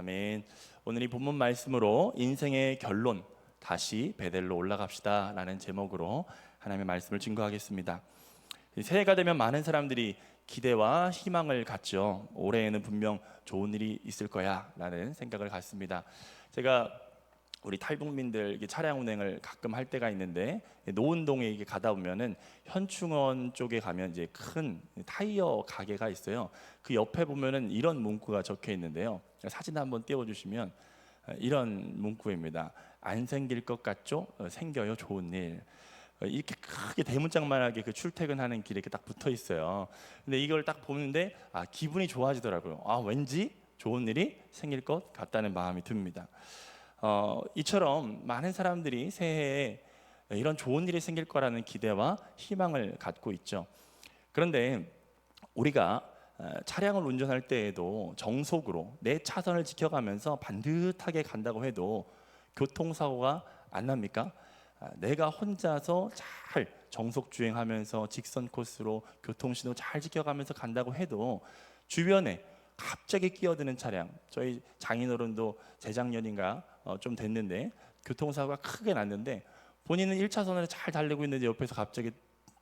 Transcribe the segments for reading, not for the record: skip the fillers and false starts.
아멘. 오늘 이 본문 말씀으로 인생의 결론, 다시 베델로 올라갑시다 라는 제목으로 하나님의 말씀을 증거하겠습니다. 새해가 되면 많은 사람들이 기대와 희망을 갖죠. 올해에는 분명 좋은 일이 있을 거야 라는 생각을 갖습니다. 제가 우리 탈북민들 차량 운행을 가끔 할 때가 있는데, 노은동에 이게 가다 보면은 현충원 쪽에 가면 이제 큰 타이어 가게가 있어요. 그 옆에 보면은 이런 문구가 적혀 있는데요. 사진 한번 띄워주시면 이런 문구입니다. 안 생길 것 같죠? 생겨요, 좋은 일. 이렇게 크게 대문짝만하게 그 출퇴근하는 길에 이렇게 딱 붙어 있어요. 근데 이걸 딱 보는데 기분이 좋아지더라고요. 왠지 좋은 일이 생길 것 같다는 마음이 듭니다. 이처럼 많은 사람들이 새해에 이런 좋은 일이 생길 거라는 기대와 희망을 갖고 있죠. 그런데 우리가 차량을 운전할 때에도 정속으로 내 차선을 지켜가면서 반듯하게 간다고 해도 교통사고가 안 납니까? 내가 혼자서 잘 정속 주행하면서 직선 코스로 교통신호 잘 지켜가면서 간다고 해도 주변에 갑자기 끼어드는 차량, 저희 장인어른도 재작년인가 좀 됐는데 교통사고가 크게 났는데, 본인은 1차선을 잘 달리고 있는데 옆에서 갑자기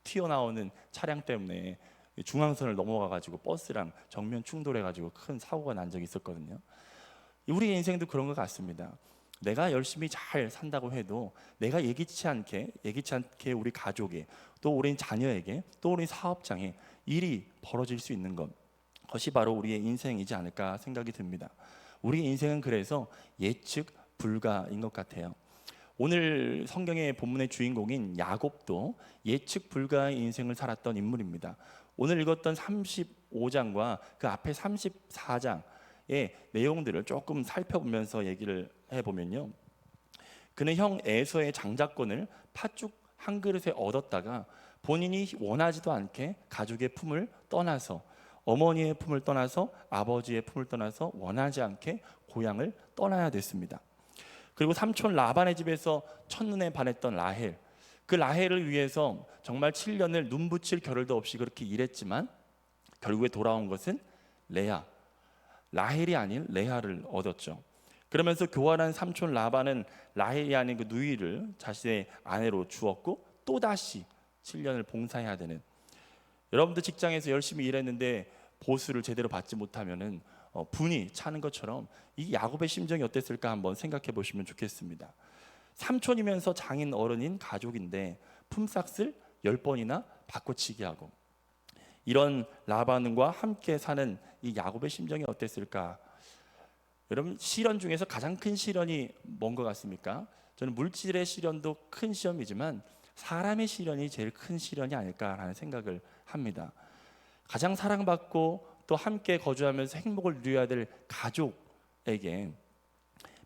튀어나오는 차량 때문에 중앙선을 넘어가가지고 버스랑 정면 충돌해가지고 큰 사고가 난 적이 있었거든요. 우리 인생도 그런 것 같습니다. 내가 열심히 잘 산다고 해도 내가 예기치 않게 우리 가족에, 또 우리 자녀에게, 또 우리 사업장에 일이 벌어질 수 있는 것이 바로 우리의 인생이지 않을까 생각이 듭니다. 우리 인생은 그래서 예측 불가인 것 같아요. 오늘 성경의 본문의 주인공인 야곱도 예측 불가의 인생을 살았던 인물입니다. 오늘 읽었던 35장과 그 앞에 34장의 내용들을 조금 살펴보면서 얘기를 해보면요, 그는 형 에서의 장자권을 팥죽 한 그릇에 얻었다가 본인이 원하지도 않게 가족의 품을 떠나서, 어머니의 품을 떠나서, 아버지의 품을 떠나서 원하지 않게 고향을 떠나야 됐습니다. 그리고 삼촌 라반의 집에서 첫눈에 반했던 라헬, 그 라헬을 위해서 정말 7년을 눈 붙일 겨를도 없이 그렇게 일했지만 결국에 돌아온 것은 레아, 라헬이 아닌 레아를 얻었죠. 그러면서 교활한 삼촌 라반은 라헬이 아닌 그 누이를 자신의 아내로 주었고 또다시 7년을 봉사해야 되는, 여러분들 직장에서 열심히 일했는데 보수를 제대로 받지 못하면은 분이 차는 것처럼 이 야곱의 심정이 어땠을까 한번 생각해 보시면 좋겠습니다. 삼촌이면서 장인 어른인 가족인데 품삯을 10번이나 바꿔치기 하고, 이런 라반과 함께 사는 이 야곱의 심정이 어땠을까? 여러분, 시련 중에서 가장 큰 시련이 뭔 것 같습니까? 저는 물질의 시련도 큰 시험이지만 사람의 시련이 제일 큰 시련이 아닐까라는 생각을 합니다. 가장 사랑받고 또 함께 거주하면서 행복을 누려야 될 가족에게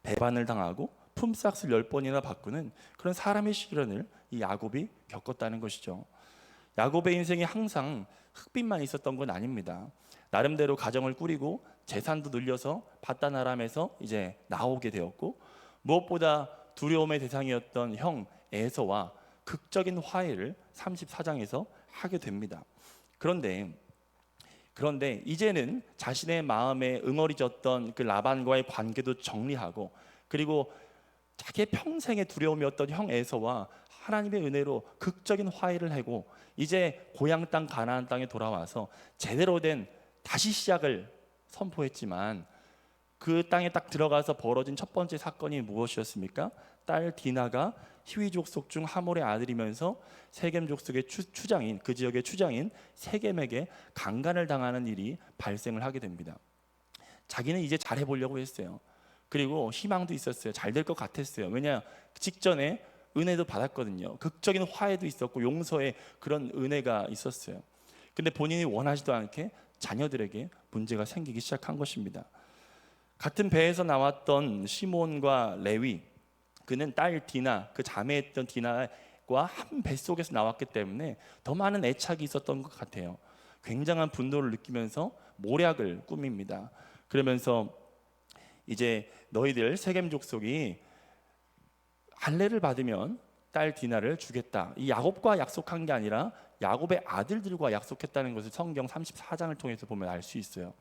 배반을 당하고 품삯을 10번이나 바꾸는 그런 사람의 시련을 이 야곱이 겪었다는 것이죠. 야곱의 인생이 항상 흑빛만 있었던 건 아닙니다. 나름대로 가정을 꾸리고 재산도 늘려서 바다나람에서 이제 나오게 되었고, 무엇보다 두려움의 대상이었던 형 에서와 극적인 화해를 34장에서 하게 됩니다. 그런데 이제는 자신의 마음에 응어리졌던 그 라반과의 관계도 정리하고, 그리고 자기의 평생의 두려움이었던 형 에서와 하나님의 은혜로 극적인 화해를 하고 이제 고향 땅 가나안 땅에 돌아와서 제대로 된 다시 시작을 선포했지만, 그 땅에 딱 들어가서 벌어진 첫 번째 사건이 무엇이었습니까? 딸 디나가 히위 족속 중 하몰의 아들이면서 세겜 족속의 추장인, 그 지역의 추장인 세겜에게 강간을 당하는 일이 발생을 하게 됩니다. 자기는 이제 잘해보려고 했어요. 그리고 희망도 있었어요. 잘 될 것 같았어요. 왜냐, 직전에 은혜도 받았거든요. 극적인 화해도 있었고 용서의 그런 은혜가 있었어요. 근데 본인이 원하지도 않게 자녀들에게 문제가 생기기 시작한 것입니다. 같은 배에서 나왔던 시몬과 레위, 그는 딸 디나, 그 자매했던 디나와 한 뱃속에서 나왔기 때문에 더 많은 애착이 있었던 것 같아요. 굉장한 분노를 느끼면서 모략을 꾸밉니다. 그러면서 이제 너희들 세겜 족속이 할례를 받으면 딸 디나를 주겠다, 이 야곱과 약속한 게 아니라 야곱의 아들들과 약속했다는 것을 성경 34장을 통해서 보면 알 수 있어요.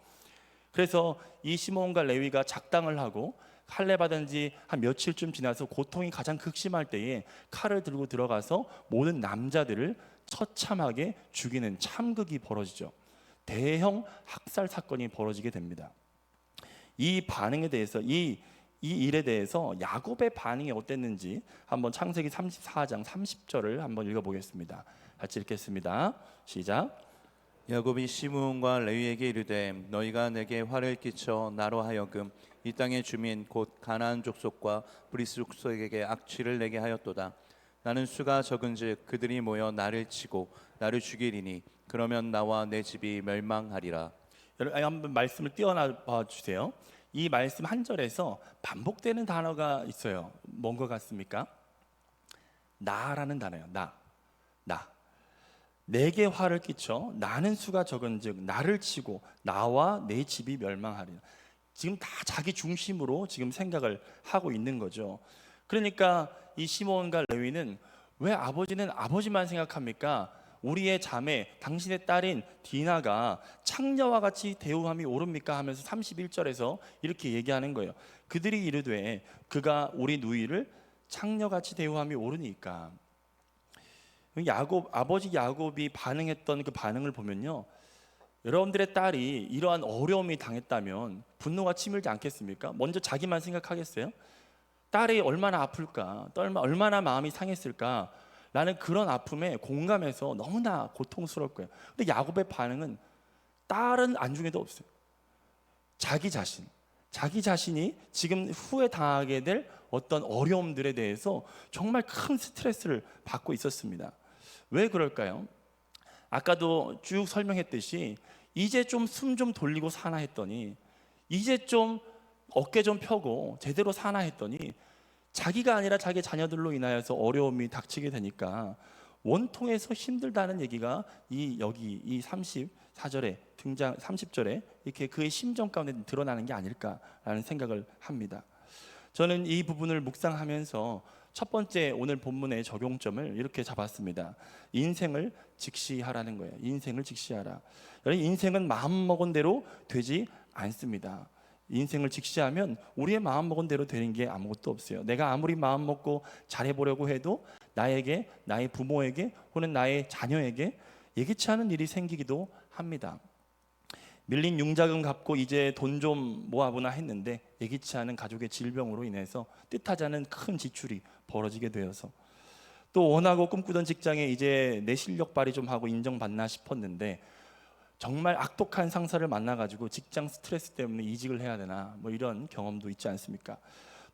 그래서 이 시몬과 레위가 작당을 하고 할례 받은 지 한 며칠쯤 지나서 고통이 가장 극심할 때에 칼을 들고 들어가서 모든 남자들을 처참하게 죽이는 참극이 벌어지죠. 대형 학살 사건이 벌어지게 됩니다. 이 반응에 대해서 이 일에 대해서 야곱의 반응이 어땠는지 한번 창세기 34장 30절을 한번 읽어보겠습니다. 같이 읽겠습니다. 시작. 야곱이 시므온과 레위에게 이르되 너희가 내게 화를 끼쳐 나로 하여금 이 땅의 주민 곧 가나안 족속과 브리스 족속에게 악취를 내게 하였도다. 나는 수가 적은즉 그들이 모여 나를 치고 나를 죽이리니 그러면 나와 내 집이 멸망하리라. 여러분 한번 말씀을 띄어봐 주세요. 이 말씀 한 절에서 반복되는 단어가 있어요. 뭔 것 같습니까? 나라는 단어예요. 나. 내게 화를 끼쳐 나는 수가 적은즉 나를 치고 나와 내 집이 멸망하리라. 지금 다 자기 중심으로 지금 생각을 하고 있는 거죠. 그러니까 이 시몬과 레위는 왜 아버지는 아버지만 생각합니까? 우리의 자매 당신의 딸인 디나가 창녀와 같이 대우함이 옳습니까? 하면서 31절에서 이렇게 얘기하는 거예요. 그들이 이르되 그가 우리 누이를 창녀같이 대우함이 옳으니까. 아버지 야곱이 반응했던 그 반응을 보면요, 여러분들의 딸이 이러한 어려움이 당했다면 분노가 치밀지 않겠습니까? 먼저 자기만 생각하겠어요? 딸이 얼마나 아플까, 얼마나 마음이 상했을까 라는 그런 아픔에 공감해서 너무나 고통스러울 거예요. 근데 야곱의 반응은 딸은 안중에도 없어요. 자기 자신이 지금 후에 당하게 될 어떤 어려움들에 대해서 정말 큰 스트레스를 받고 있었습니다. 왜 그럴까요? 아까도 쭉 설명했듯이 이제 좀 숨 좀 돌리고 사나 했더니, 이제 좀 어깨 좀 펴고 제대로 사나 했더니 자기가 아니라 자기 자녀들로 인하여서 어려움이 닥치게 되니까 원통해서 힘들다는 얘기가 여기 이 34절에 등장, 30절에 이렇게 그의 심정 가운데 드러나는 게 아닐까라는 생각을 합니다. 저는 이 부분을 묵상하면서 첫 번째 오늘 본문의 적용점을 이렇게 잡았습니다. 인생을 직시하라는 거예요. 인생을 직시하라. 여러분, 인생은 마음먹은 대로 되지 않습니다. 인생을 직시하면 우리의 마음먹은 대로 되는 게 아무것도 없어요. 내가 아무리 마음먹고 잘해보려고 해도 나에게, 나의 부모에게 혹은 나의 자녀에게 예기치 않은 일이 생기기도 합니다. 밀린 융자금 갚고 이제 돈 좀 모아보나 했는데 예기치 않은 가족의 질병으로 인해서 뜻하지 않은 큰 지출이 벌어지게 되어서, 또 원하고 꿈꾸던 직장에 이제 내 실력 발휘 좀 하고 인정받나 싶었는데 정말 악독한 상사를 만나가지고 직장 스트레스 때문에 이직을 해야 되나, 뭐 이런 경험도 있지 않습니까?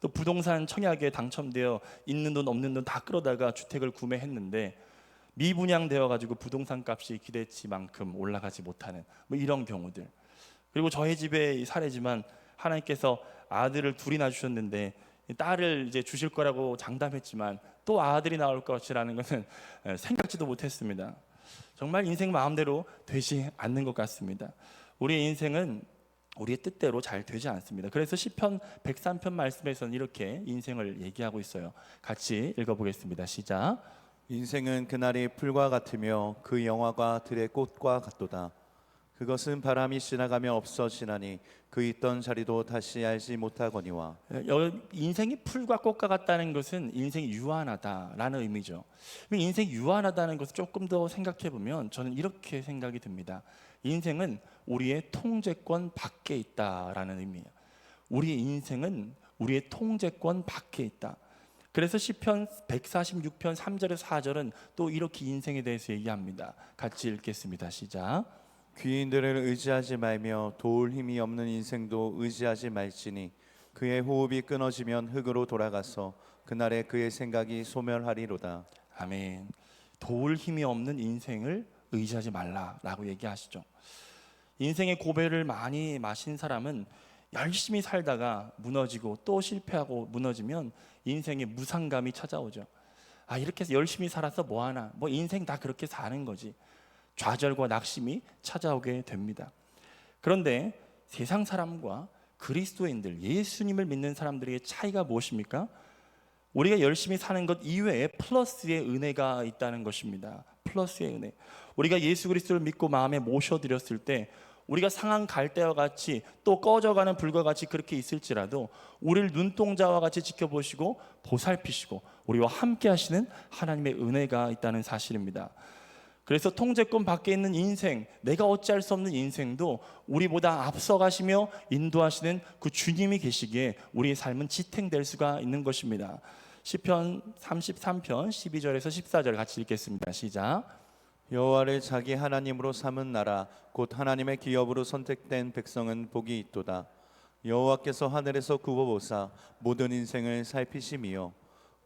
또 부동산 청약에 당첨되어 있는 돈 없는 돈 다 끌어다가 주택을 구매했는데 미분양되어 가지고 부동산 값이 기대치만큼 올라가지 못하는 뭐 이런 경우들. 그리고 저희 집의 사례지만 하나님께서 아들을 둘이나 주셨는데 딸을 이제 주실 거라고 장담했지만 또 아들이 나올 것이라는 것은 생각지도 못했습니다. 정말 인생 마음대로 되지 않는 것 같습니다. 우리의 인생은 우리의 뜻대로 잘 되지 않습니다. 그래서 시편 103편 말씀에서는 이렇게 인생을 얘기하고 있어요. 같이 읽어보겠습니다. 시작. 인생은 그날이 풀과 같으며 그 영화가 들의 꽃과 같도다. 그것은 바람이 지나가며 없어지나니 그 있던 자리도 다시 알지 못하거니와. 인생이 풀과 꽃과 같다는 것은 인생이 유한하다라는 의미죠. 인생이 유한하다는 것을 조금 더 생각해 보면 저는 이렇게 생각이 듭니다. 인생은 우리의 통제권 밖에 있다라는 의미예요. 우리의 인생은 우리의 통제권 밖에 있다. 그래서 시편 146편 3절에서 4절은 또 이렇게 인생에 대해서 얘기합니다. 같이 읽겠습니다. 시작. 귀인들을 의지하지 말며 도울 힘이 없는 인생도 의지하지 말지니 그의 호흡이 끊어지면 흙으로 돌아가서 그날에 그의 생각이 소멸하리로다. 아멘. 도울 힘이 없는 인생을 의지하지 말라라고 얘기하시죠. 인생의 고배를 많이 마신 사람은 열심히 살다가 무너지고 또 실패하고 무너지면 인생에 무상감이 찾아오죠. 이렇게 해서 열심히 살아서 뭐하나, 뭐 인생 다 그렇게 사는 거지. 좌절과 낙심이 찾아오게 됩니다. 그런데 세상 사람과 그리스도인들, 예수님을 믿는 사람들의 차이가 무엇입니까? 우리가 열심히 사는 것 이외에 플러스의 은혜가 있다는 것입니다. 플러스의 은혜. 우리가 예수 그리스도를 믿고 마음에 모셔드렸을 때 우리가 상한 갈대와 같이 또 꺼져가는 불과 같이 그렇게 있을지라도 우리를 눈동자와 같이 지켜보시고 보살피시고 우리와 함께 하시는 하나님의 은혜가 있다는 사실입니다. 그래서 통제권 밖에 있는 인생, 내가 어찌할 수 없는 인생도 우리보다 앞서가시며 인도하시는 그 주님이 계시기에 우리의 삶은 지탱될 수가 있는 것입니다. 시편 33편 12절에서 14절 같이 읽겠습니다. 시작. 여호와를 자기 하나님으로 삼은 나라 곧 하나님의 기업으로 선택된 백성은 복이 있도다. 여호와께서 하늘에서 굽어보사 모든 인생을 살피심이요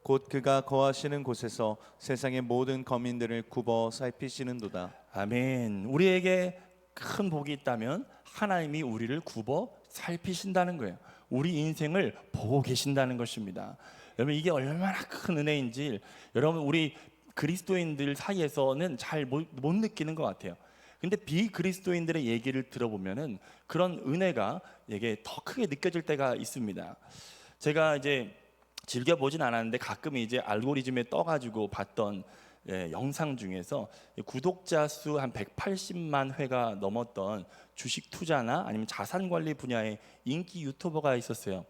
곧 그가 거하시는 곳에서 세상의 모든 거민들을 굽어 살피시는도다. 아멘. 우리에게 큰 복이 있다면 하나님이 우리를 굽어 살피신다는 거예요. 우리 인생을 보고 계신다는 것입니다. 여러분, 이게 얼마나 큰 은혜인지 여러분 우리 그리스도인들 사이에서는 잘 못 느끼는 것 같아요. 근데 비그리스도인들의 얘기를 들어보면은 그런 은혜가 이게 더 크게 느껴질 때가 있습니다. 제가 이제 즐겨보진 않았는데 가끔 이제 알고리즘에 떠가지고 봤던 영상 중에서 구독자 수 한 180만 회가 넘었던 주식 투자나 아니면 자산 관리 분야의 인기 유튜버가 있었어요.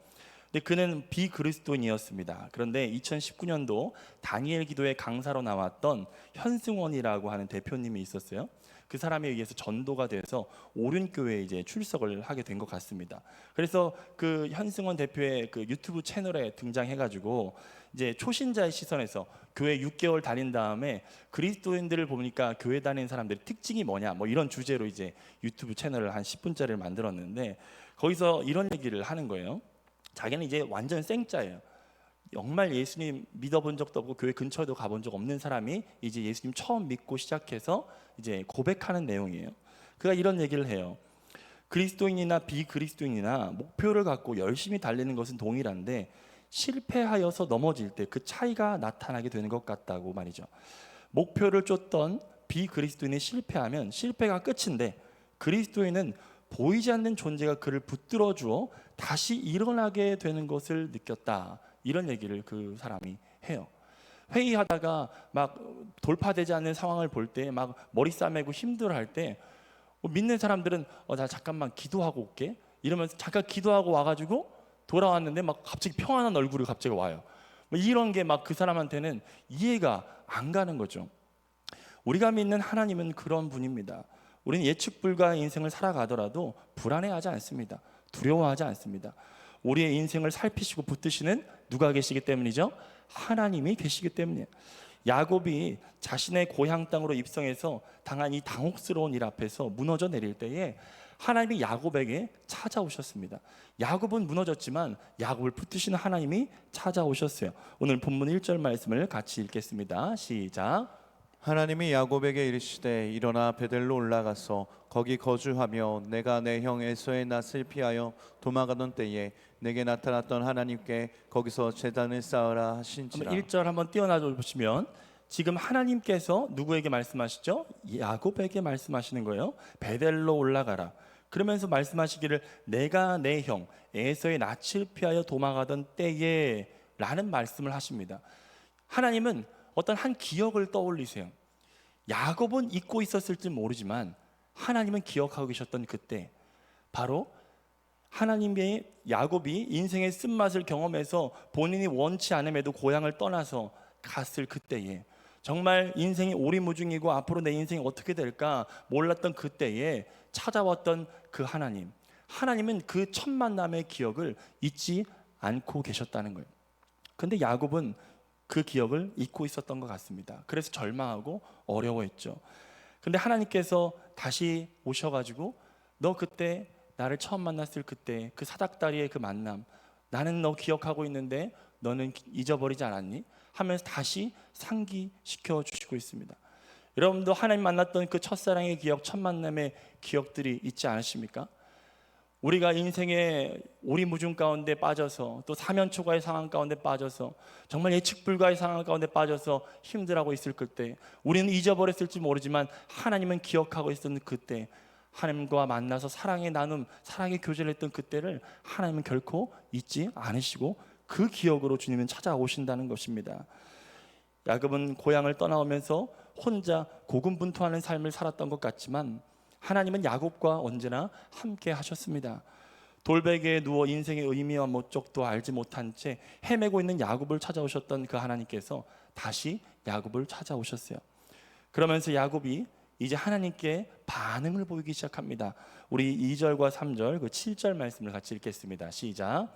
근데 그는 비그리스도인이었습니다. 그런데 2019년도 다니엘 기도의 강사로 나왔던 현승원이라고 하는 대표님이 있었어요. 그 사람에 의해서 전도가 돼서 오륜교회에 이제 출석을 하게 된 것 같습니다. 그래서 그 현승원 대표의 그 유튜브 채널에 등장해가지고 이제 초신자의 시선에서 교회 6개월 다닌 다음에 그리스도인들을 보니까 교회 다니는 사람들의 특징이 뭐냐 뭐 이런 주제로 이제 유튜브 채널을 한 10분짜리를 만들었는데 거기서 이런 얘기를 하는 거예요. 자기는 이제 완전 생짜예요. 정말 예수님 믿어본 적도 없고 교회 근처에도 가본 적 없는 사람이 이제 예수님 처음 믿고 시작해서 이제 고백하는 내용이에요. 그가 이런 얘기를 해요. 그리스도인이나 비그리스도인이나 목표를 갖고 열심히 달리는 것은 동일한데 실패하여서 넘어질 때 그 차이가 나타나게 되는 것 같다고 말이죠. 목표를 쫓던 비그리스도인이 실패하면 실패가 끝인데 그리스도인은 보이지 않는 존재가 그를 붙들어 주어 다시 일어나게 되는 것을 느꼈다. 이런 얘기를 그 사람이 해요. 회의하다가 막 돌파되지 않는 상황을 볼 때 막 머리 싸매고 힘들어할 때 믿는 사람들은 나 잠깐만 기도하고 올게 이러면서 잠깐 기도하고 와가지고 돌아왔는데 막 갑자기 평안한 얼굴이 갑자기 와요. 뭐 이런 게 막 그 사람한테는 이해가 안 가는 거죠. 우리가 믿는 하나님은 그런 분입니다. 우리는 예측 불가의 인생을 살아가더라도 불안해하지 않습니다. 두려워하지 않습니다. 우리의 인생을 살피시고 붙드시는 누가 계시기 때문이죠? 하나님이 계시기 때문이에요. 야곱이 자신의 고향 땅으로 입성해서 당한 이 당혹스러운 일 앞에서 무너져 내릴 때에 하나님이 야곱에게 찾아오셨습니다. 야곱은 무너졌지만 야곱을 붙드시는 하나님이 찾아오셨어요. 오늘 본문 1절 말씀을 같이 읽겠습니다. 시작. 하나님이 야곱에게 이르시되 일어나 베델로 올라가서 거기 거주하며 내가 내 형 에서의 낯을 피하여 도망가던 때에 내게 나타났던 하나님께 거기서 제단을 쌓으라 하신지라. 1절 한번 띄어놔줘 보시면 지금 하나님께서 누구에게 말씀하시죠? 야곱에게 말씀하시는 거예요. 베델로 올라가라. 그러면서 말씀하시기를 내가 내 형 에서의 낯을 피하여 도망가던 때에 라는 말씀을 하십니다. 하나님은 어떤 한 기억을 떠올리세요. 야곱은 잊고 있었을지 모르지만 하나님은 기억하고 계셨던 그때 바로 하나님의 야곱이 인생의 쓴맛을 경험해서 본인이 원치 않음에도 고향을 떠나서 갔을 그때에 정말 인생이 오리무중이고 앞으로 내 인생이 어떻게 될까 몰랐던 그때에 찾아왔던 그 하나님은 그 첫 만남의 기억을 잊지 않고 계셨다는 거예요. 근데 야곱은 그 기억을 잊고 있었던 것 같습니다. 그래서 절망하고 어려워했죠. 근데 하나님께서 다시 오셔가지고 너 그때 나를 처음 만났을 그때 그 사닥다리의 그 만남 나는 너 기억하고 있는데 너는 잊어버리지 않았니? 하면서 다시 상기시켜 주시고 있습니다. 여러분도 하나님 만났던 그 첫사랑의 기억, 첫 만남의 기억들이 있지 않으십니까? 우리가 인생의 오리무중 가운데 빠져서 또 사면초가의 상황 가운데 빠져서 정말 예측 불가의 상황 가운데 빠져서 힘들어하고 있을 그때 우리는 잊어버렸을지 모르지만 하나님은 기억하고 있었는 그때 하나님과 만나서 사랑의 나눔, 사랑의 교제를 했던 그때를 하나님은 결코 잊지 않으시고 그 기억으로 주님은 찾아오신다는 것입니다. 야곱은 고향을 떠나오면서 혼자 고군분투하는 삶을 살았던 것 같지만 하나님은 야곱과 언제나 함께 하셨습니다. 돌베개에 누워 인생의 의미와 목적도 알지 못한 채 헤매고 있는 야곱을 찾아오셨던 그 하나님께서 다시 야곱을 찾아오셨어요. 그러면서 야곱이 이제 하나님께 반응을 보이기 시작합니다. 우리 2절과 3절 그 7절 말씀을 같이 읽겠습니다. 시작.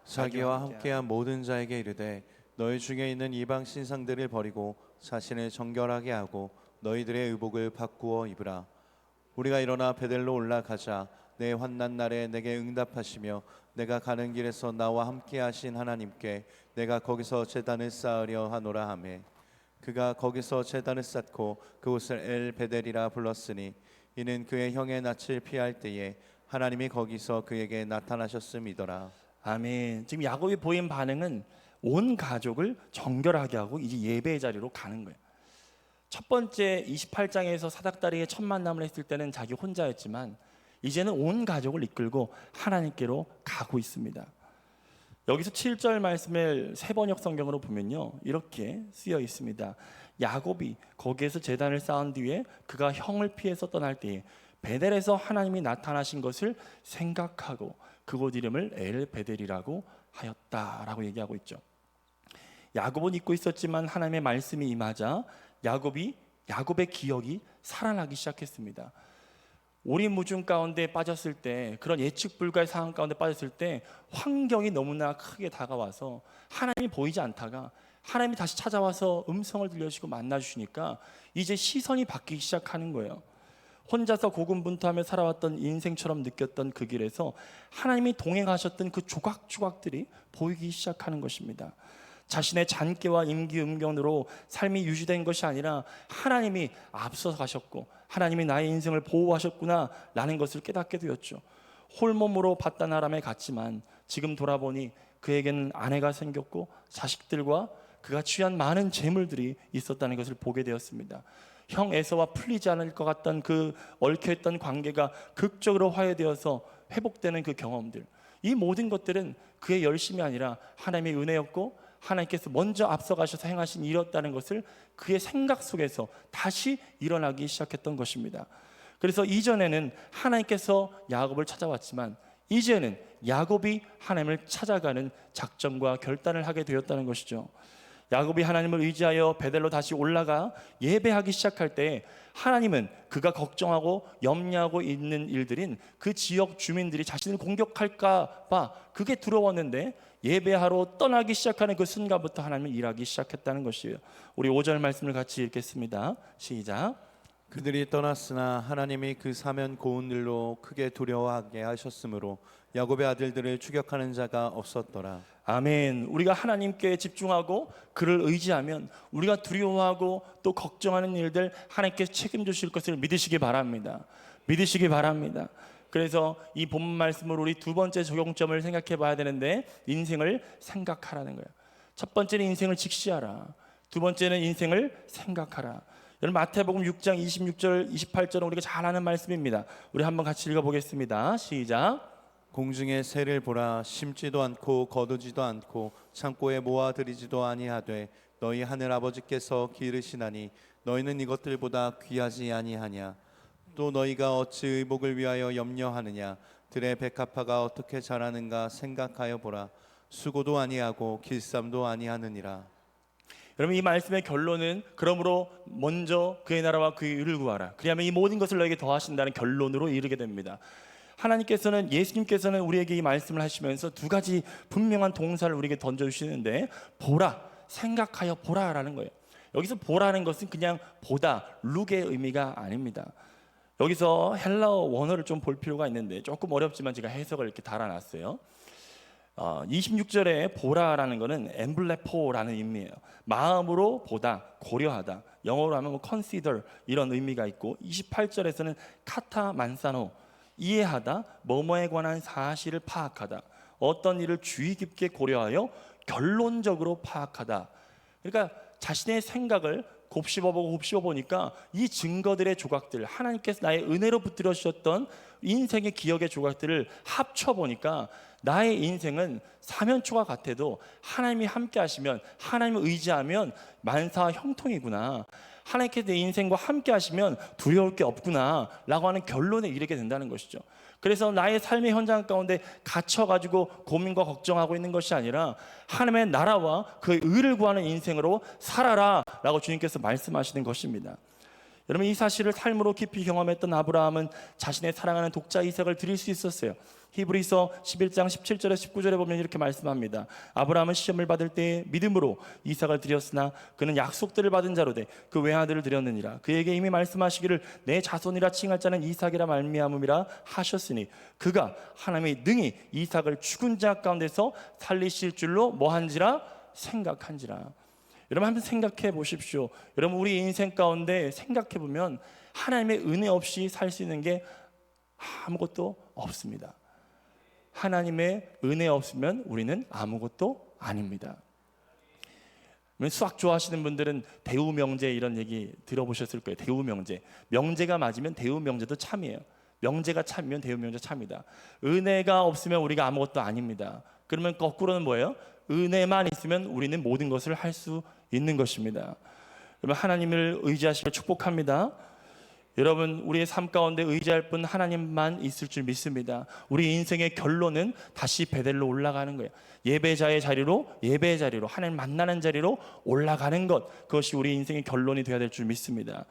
자기와 함께한 모든 자에게 이르되 너희 중에 있는 이방 신상들을 버리고 자신을 정결하게 하고 너희들의 의복을 바꾸어 입으라. 우리가 일어나 베델로 올라가자. 내 환난 날에 내게 응답하시며 내가 가는 길에서 나와 함께 하신 하나님께 내가 거기서 제단을 쌓으려 하노라 하매 그가 거기서 제단을 쌓고 그곳을 엘 베델이라 불렀으니 이는 그의 형의 낯을 피할 때에 하나님이 거기서 그에게 나타나셨음이더라. 아멘. 지금 야곱이 보인 반응은 온 가족을 정결하게 하고 이제 예배의 자리로 가는 거예요. 첫 번째 28장에서 사닥다리의 첫 만남을 했을 때는 자기 혼자였지만 이제는 온 가족을 이끌고 하나님께로 가고 있습니다. 여기서 7절 말씀을 세번역 성경으로 보면요, 이렇게 쓰여 있습니다. 야곱이 거기에서 제단을 쌓은 뒤에 그가 형을 피해서 떠날 때에 베델에서 하나님이 나타나신 것을 생각하고 그곳 이름을 엘 베델이라고 하였다라고 얘기하고 있죠. 야곱은 잊고 있었지만 하나님의 말씀이 임하자 야곱의 기억이 살아나기 시작했습니다. 오리무중 가운데 빠졌을 때, 그런 예측 불가의 상황 가운데 빠졌을 때 환경이 너무나 크게 다가와서 하나님이 보이지 않다가 하나님이 다시 찾아와서 음성을 들려주시고 만나주시니까 이제 시선이 바뀌기 시작하는 거예요. 혼자서 고군분투하며 살아왔던 인생처럼 느꼈던 그 길에서 하나님이 동행하셨던 그 조각조각들이 보이기 시작하는 것입니다. 자신의 잔꾀와 임기응변으로 삶이 유지된 것이 아니라 하나님이 앞서서 가셨고 하나님이 나의 인생을 보호하셨구나 라는 것을 깨닫게 되었죠. 홀몸으로 밧단아람에 갔지만 지금 돌아보니 그에게는 아내가 생겼고 자식들과 그가 취한 많은 재물들이 있었다는 것을 보게 되었습니다. 형 에서와 풀리지 않을 것 같던 그 얽혀있던 관계가 극적으로 화해되어서 회복되는 그 경험들, 이 모든 것들은 그의 열심이 아니라 하나님의 은혜였고 하나님께서 먼저 앞서가셔서 행하신 일이었다는 것을 그의 생각 속에서 다시 일어나기 시작했던 것입니다. 그래서 이전에는 하나님께서 야곱을 찾아왔지만 이제는 야곱이 하나님을 찾아가는 작정과 결단을 하게 되었다는 것이죠. 야곱이 하나님을 의지하여 베델로 다시 올라가 예배하기 시작할 때 하나님은 그가 걱정하고 염려하고 있는 일들인 그 지역 주민들이 자신을 공격할까 봐 그게 두려웠는데 예배하러 떠나기 시작하는 그 순간부터 하나님은 일하기 시작했다는 것이에요. 우리 5절 말씀을 같이 읽겠습니다. 시작. 그들이 떠났으나 하나님이 그 사면 고운 일로 크게 두려워하게 하셨으므로 야곱의 아들들을 추격하는 자가 없었더라. 아멘. 우리가 하나님께 집중하고 그를 의지하면 우리가 두려워하고 또 걱정하는 일들 하나님께서 책임지실 것을 믿으시기 바랍니다. 믿으시기 바랍니다. 그래서 이 본문 말씀으로 우리 두 번째 적용점을 생각해 봐야 되는데, 인생을 생각하라는 거예요. 첫 번째는 인생을 직시하라. 두 번째는 인생을 생각하라. 여러분 마태복음 6장 26절 28절은 우리가 잘 아는 말씀입니다. 우리 한번 같이 읽어보겠습니다. 시작. 공중의 새를 보라. 심지도 않고 거두지도 않고 창고에 모아들이지도 아니하되 너희 하늘 아버지께서 기르시나니 너희는 이것들보다 귀하지 아니하냐. 또 너희가 어찌 의복을 위하여 염려하느냐. 들의 백합화가 어떻게 자라는가 생각하여 보라. 수고도 아니하고 길쌈도 아니하느니라. 여러분 이 말씀의 결론은 그러므로 먼저 그의 나라와 그의 의를 구하라. 그리하면 이 모든 것을 너에게 더하신다는 결론으로 이르게 됩니다. 하나님께서는, 예수님께서는 우리에게 이 말씀을 하시면서 두 가지 분명한 동사를 우리에게 던져주시는데, 보라, 생각하여 보라라는 거예요. 여기서 보라는 것은 그냥 보다, 룩의 의미가 아닙니다. 여기서 헬라어 원어를 좀 볼 필요가 있는데 조금 어렵지만 제가 해석을 이렇게 달아놨어요. 26절에 보라라는 것은 엠블레포라는 의미예요. 마음으로 보다, 고려하다. 영어로 하면 consider 이런 의미가 있고, 28절에서는 카타 만사노, 이해하다, 뭐뭐에 관한 사실을 파악하다, 어떤 일을 주의 깊게 고려하여 결론적으로 파악하다. 그러니까 자신의 생각을 곱씹어보고 곱씹어보니까 이 증거들의 조각들, 하나님께서 나의 은혜로 붙들어 주셨던 인생의 기억의 조각들을 합쳐보니까 나의 인생은 사면초가 같아도 하나님이 함께 하시면, 하나님을 의지하면 만사 형통이구나. 하나님께서 내 인생과 함께 하시면 두려울 게 없구나 라고 하는 결론에 이르게 된다는 것이죠. 그래서 나의 삶의 현장 가운데 갇혀가지고 고민과 걱정하고 있는 것이 아니라 하나님의 나라와 그의 의를 구하는 인생으로 살아라 라고 주님께서 말씀하시는 것입니다. 여러분, 이 사실을 삶으로 깊이 경험했던 아브라함은 자신의 사랑하는 독자 이삭을 드릴 수 있었어요. 히브리서 11장 17절에 19절에 보면 이렇게 말씀합니다. 아브라함은 시험을 받을 때 믿음으로 이삭을 드렸으나 그는 약속들을 받은 자로 돼 그 외아들을 드렸느니라. 그에게 이미 말씀하시기를 내 자손이라 칭할 자는 이삭이라 말미암음이라 하셨으니 그가 하나님이 능히 이삭을 죽은 자 가운데서 살리실 줄로 뭐한지라 생각한지라. 여러분, 한번 생각해 보십시오. 여러분, 우리 인생 가운데 생각해 보면 하나님의 은혜 없이 살 수 있는 게 아무것도 없습니다. 하나님의 은혜 없으면 우리는 아무것도 아닙니다. 수학 좋아하시는 분들은 대우 명제 이런 얘기 들어보셨을 거예요. 대우 명제. 명제가 맞으면 대우 명제도 참이에요. 명제가 참이면 대우 명제 참이다. 은혜가 없으면 우리가 아무것도 아닙니다. 그러면 거꾸로는 뭐예요? 은혜만 있으면 우리는 모든 것을 할 수 있는 것입니다. 여러분, 하나님을 의지하시며 축복합니다. 여러분, 우리의 삶 가운데 의지할 분 하나님만 있을 줄 믿습니다. 우리 인생의 결론은 다시 베델로 올라가는 거예요. 예배자의 자리로, 예배의 자리로, 하나님 만나는 자리로 올라가는 것, 그것이 우리 인생의 결론이 되어야 될 줄 믿습니다.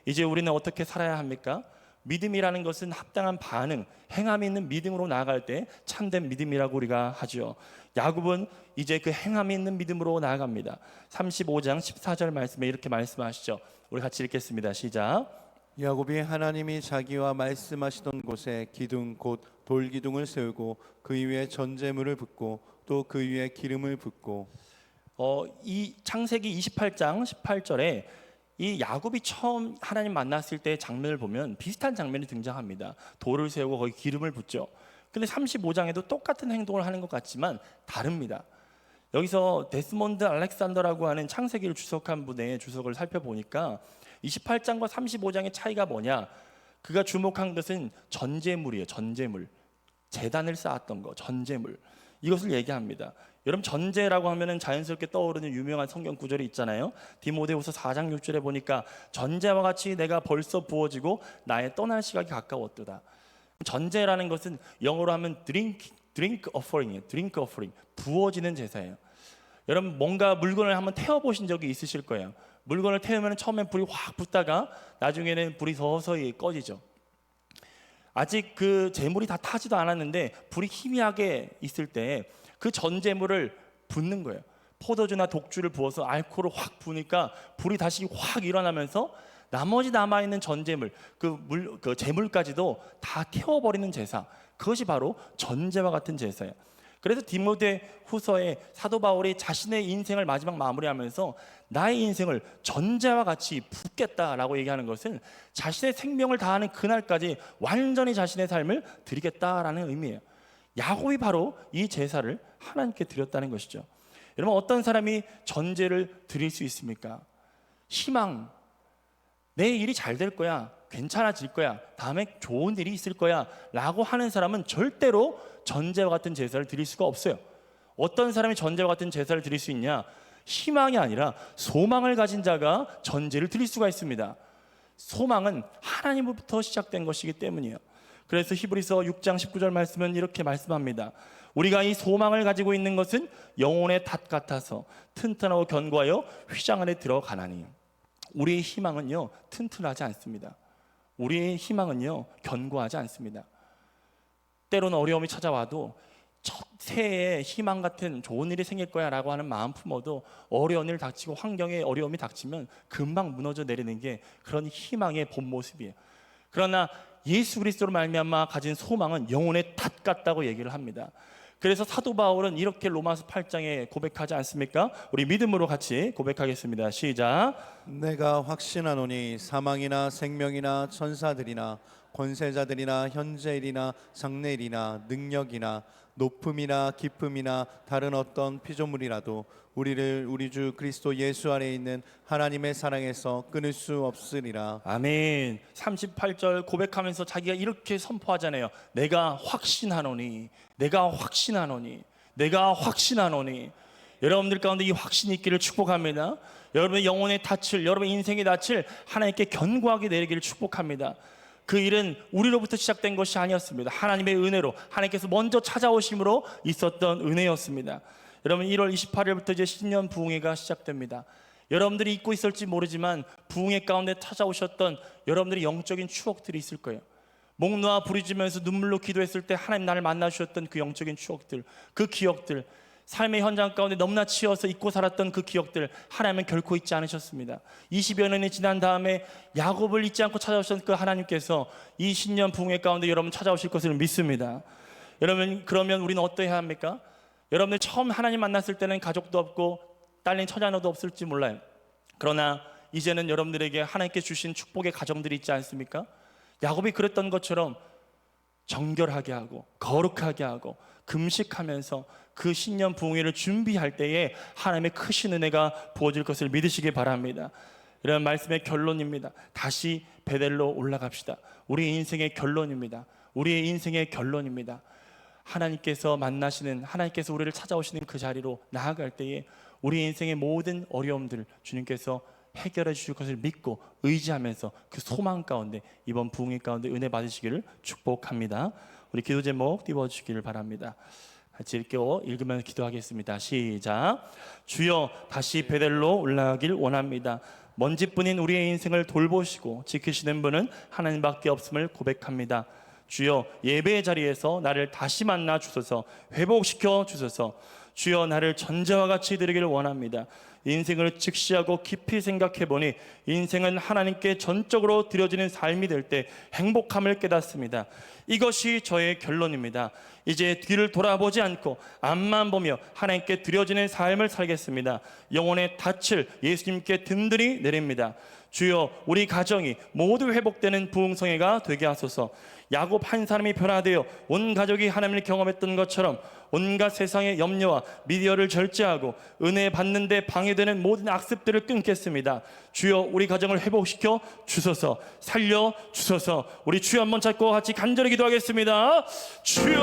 이제 우리는 어떻게 살아야 합니까? 믿음이라는 것은 합당한 반응, 행함이 있는 믿음으로 나아갈 때 참된 믿음이라고 우리가 하죠. 야곱은 이제 그 행함이 있는 믿음으로 나아갑니다. 35장 14절 말씀에 이렇게 말씀하시죠. 우리 같이 읽겠습니다. 시작. 야곱이 하나님이 자기와 말씀하시던 곳에 기둥 곧 돌기둥을 세우고 그 위에 전제물을 붓고 또 그 위에 기름을 붓고. 이 창세기 28장 18절에 이 야곱이 처음 하나님 만났을 때 장면을 보면 비슷한 장면이 등장합니다. 돌을 세우고 거기 기름을 붓죠. 근데 35장에도 똑같은 행동을 하는 것 같지만 다릅니다. 여기서 데스몬드 알렉산더라고 하는 창세기를 주석한 분의 주석을 살펴보니까 28장과 35장의 차이가 뭐냐? 그가 주목한 것은 전제물이에요. 전제물. 제단을 쌓았던 거, 전제물. 이것을 얘기합니다. 여러분, 전제라고 하면은 자연스럽게 떠오르는 유명한 성경 구절이 있잖아요. 디모데후서 4장 6절에 보니까 전제와 같이 내가 벌써 부어지고 나의 떠날 시각이 가까웠도다. 전제라는 것은 영어로 하면 drink offering이에요. drink offering. 부어지는 제사예요. 여러분, 뭔가 물건을 한번 태워보신 적이 있으실 거예요. 물건을 태우면 처음엔 불이 확 붙다가 나중에는 불이 서서히 꺼지죠. 아직 그 재물이 다 타지도 않았는데 불이 희미하게 있을 때 그 전재물을 붓는 거예요. 포도주나 독주를 부어서 알코올을 확 부으니까 불이 다시 확 일어나면서 나머지 남아있는 전재물, 그 재물까지도 다 태워버리는 제사, 그것이 바로 전제와 같은 제사예요. 그래서 디모데후서에 사도 바울이 자신의 인생을 마지막 마무리하면서 나의 인생을 전제와 같이 붓겠다라고 얘기하는 것은 자신의 생명을 다하는 그날까지 완전히 자신의 삶을 드리겠다라는 의미예요. 야곱이 바로 이 제사를 하나님께 드렸다는 것이죠. 여러분, 어떤 사람이 전제를 드릴 수 있습니까? 희망, 내 일이 잘 될 거야, 괜찮아질 거야, 다음에 좋은 일이 있을 거야 라고 하는 사람은 절대로 전제와 같은 제사를 드릴 수가 없어요. 어떤 사람이 전제와 같은 제사를 드릴 수 있냐? 희망이 아니라 소망을 가진 자가 전제를 드릴 수가 있습니다. 소망은 하나님으로부터 시작된 것이기 때문이에요. 그래서 히브리서 6장 19절 말씀은 이렇게 말씀합니다. 우리가 이 소망을 가지고 있는 것은 영혼의 닷 같아서 튼튼하고 견고하여 휘장 안에 들어가나니. 우리의 희망은요, 튼튼하지 않습니다. 우리의 희망은요, 견고하지 않습니다. 때로는 어려움이 찾아와도 첫 새해에 희망 같은 좋은 일이 생길 거야 라고 하는 마음 품어도 어려운 일 닥치고 환경에 어려움이 닥치면 금방 무너져 내리는 게 그런 희망의 본 모습이에요. 그러나 예수 그리스도로 말미암아 가진 소망은 영혼의 닷 같다고 얘기를 합니다. 그래서 사도 바울은 이렇게 로마서 8장에 고백하지 않습니까? 우리 믿음으로 같이 고백하겠습니다. 시작. 내가 확신하노니 사망이나 생명이나 천사들이나 권세자들이나 현재일이나 장래일이나 능력이나 높음이나 깊음이나 다른 어떤 피조물이라도 우리를 우리 주 그리스도 예수 안에 있는 하나님의 사랑에서 끊을 수 없으리라. 아멘. 38절 고백하면서 자기가 이렇게 선포하잖아요. 내가 확신하노니, 내가 확신하노니, 내가 확신하노니. 여러분들 가운데 이 확신이 있기를 축복합니다. 여러분의 영혼의 닻을, 여러분의 인생의 닻을 하나님께 견고하게 내리기를 축복합니다. 그 일은 우리로부터 시작된 것이 아니었습니다. 하나님의 은혜로, 하나님께서 먼저 찾아오심으로 있었던 은혜였습니다. 여러분, 1월 28일부터 이제 신년 부흥회가 시작됩니다. 여러분들이 잊고 있을지 모르지만 부흥회 가운데 찾아오셨던 여러분들의 영적인 추억들이 있을 거예요. 목 놓아 부르짖으면서 눈물로 기도했을 때 하나님 나를 만나주셨던 그 영적인 추억들, 그 기억들, 삶의 현장 가운데 너무나 치여서 잊고 살았던 그 기억들, 하나님은 결코 잊지 않으셨습니다. 20여 년이 지난 다음에 야곱을 잊지 않고 찾아오셨던 그 하나님께서 이 신년 부흥회 가운데 여러분 찾아오실 것을 믿습니다. 여러분, 그러면 우리는 어떠해야 합니까? 여러분들 처음 하나님 만났을 때는 가족도 없고 딸린 처자녀도 없을지 몰라요. 그러나 이제는 여러분들에게 하나님께 주신 축복의 가정들이 있지 않습니까? 야곱이 그랬던 것처럼 정결하게 하고 거룩하게 하고 금식하면서 그 신년 부흥회를 준비할 때에 하나님의 크신 은혜가 부어질 것을 믿으시기 바랍니다. 이런 말씀의 결론입니다. 다시 베델로 올라갑시다. 우리의 인생의 결론입니다. 우리의 인생의 결론입니다. 하나님께서 만나시는, 하나님께서 우리를 찾아오시는 그 자리로 나아갈 때에 우리 인생의 모든 어려움들 주님께서 해결해 주실 것을 믿고 의지하면서 그 소망 가운데 이번 부흥회 가운데 은혜 받으시기를 축복합니다. 우리 기도 제목 띄워주시기를 바랍니다. 같이 읽으면서 기도하겠습니다. 시작. 주여, 다시 베델로 올라가길 원합니다. 먼지뿐인 우리의 인생을 돌보시고 지키시는 분은 하나님밖에 없음을 고백합니다. 주여, 예배의 자리에서 나를 다시 만나 주소서, 회복시켜 주소서. 주여, 나를 전제와 같이 드리기를 원합니다. 인생을 직시하고 깊이 생각해 보니 인생은 하나님께 전적으로 드려지는 삶이 될 때 행복함을 깨닫습니다. 이것이 저의 결론입니다. 이제 뒤를 돌아보지 않고 앞만 보며 하나님께 드려지는 삶을 살겠습니다. 영혼의 닻을 예수님께 든든히 내립니다. 주여, 우리 가정이 모두 회복되는 부흥성회가 되게 하소서. 야곱 한 사람이 변화되어 온 가족이 하나님을 경험했던 것처럼 온갖 세상의 염려와 미디어를 절제하고 은혜 받는 데 방해되는 모든 악습들을 끊겠습니다. 주여, 우리 가정을 회복시켜 주소서, 살려 주소서. 우리 주여 한번 찾고 같이 간절히 기도하겠습니다. 주여.